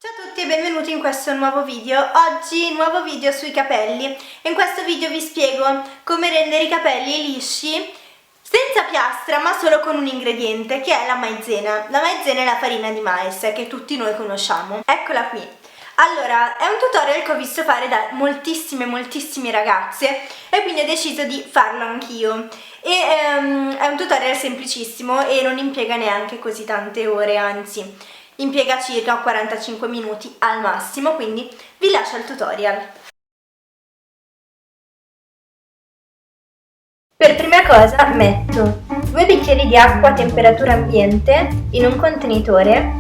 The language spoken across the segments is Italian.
Ciao a tutti e benvenuti in questo nuovo video. Oggi nuovo video sui capelli e in questo video vi spiego come rendere i capelli lisci senza piastra ma solo con un ingrediente che è la maizena. La maizena è la farina di mais che tutti noi conosciamo. Eccola qui. Allora, è un tutorial che ho visto fare da moltissime ragazze e quindi ho deciso di farlo anch'io. È un tutorial semplicissimo e non impiega neanche così tante ore, anzi impiega circa 45 minuti al massimo, quindi vi lascio il tutorial. Per prima cosa metto 2 bicchieri di acqua a temperatura ambiente in un contenitore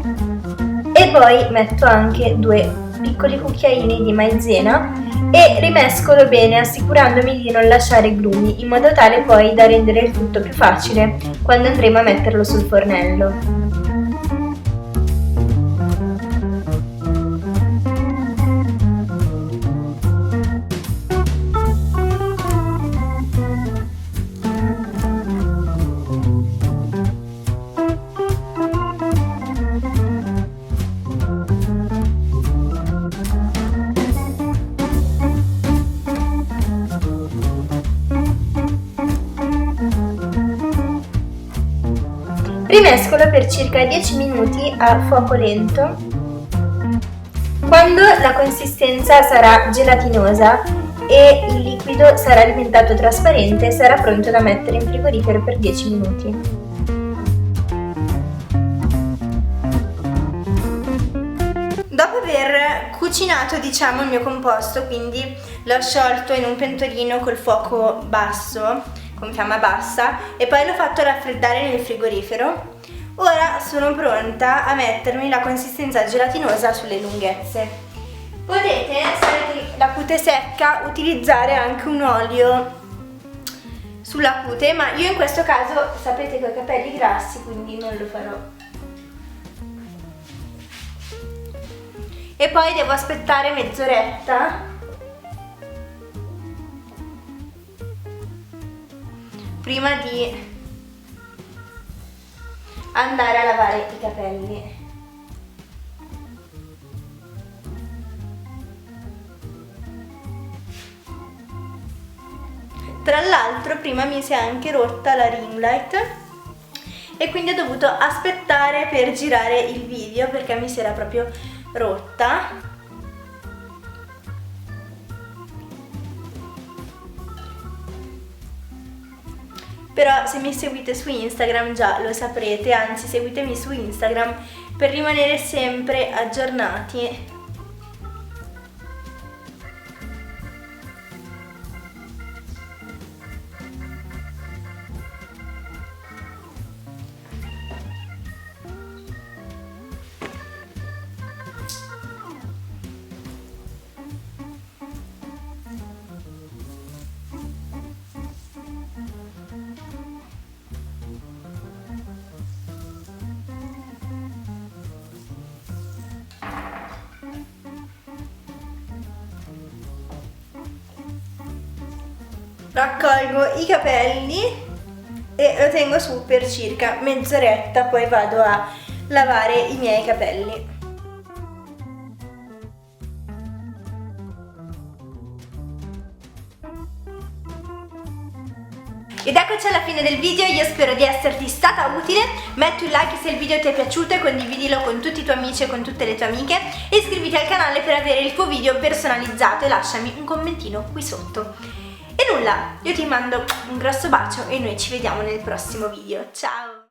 e poi metto anche 2 piccoli cucchiaini di maizena e rimescolo bene assicurandomi di non lasciare grumi in modo tale poi da rendere il tutto più facile quando andremo a metterlo sul fornello. Rimescolo per circa 10 minuti a fuoco lento. Quando la consistenza sarà gelatinosa e il liquido sarà diventato trasparente, sarà pronto da mettere in frigorifero per 10 minuti. Dopo aver cucinato, diciamo, il mio composto, quindi l'ho sciolto in un pentolino col fuoco basso, con fiamma bassa, e poi l'ho fatto raffreddare nel frigorifero. Ora sono pronta a mettermi la consistenza gelatinosa sulle lunghezze. Potete, se avete la cute secca, utilizzare anche un olio sulla cute, ma io in questo caso sapete che ho i capelli grassi, quindi non lo farò. E poi devo aspettare mezz'oretta prima di andare a lavare i capelli. Tra l'altro prima mi si è anche rotta la ring light e quindi ho dovuto aspettare per girare il video perché mi si era proprio rotta. Però se mi seguite su Instagram già lo saprete, anzi seguitemi su Instagram per rimanere sempre aggiornati. Raccolgo i capelli e lo tengo su per circa mezz'oretta, poi vado a lavare i miei capelli. Ed eccoci alla fine del video, io spero di esserti stata utile. Metti un like se il video ti è piaciuto e condividilo con tutti i tuoi amici e con tutte le tue amiche e iscriviti al canale per avere il tuo video personalizzato e lasciami un commentino qui sotto. E nulla, io ti mando un grosso bacio e noi ci vediamo nel prossimo video. Ciao!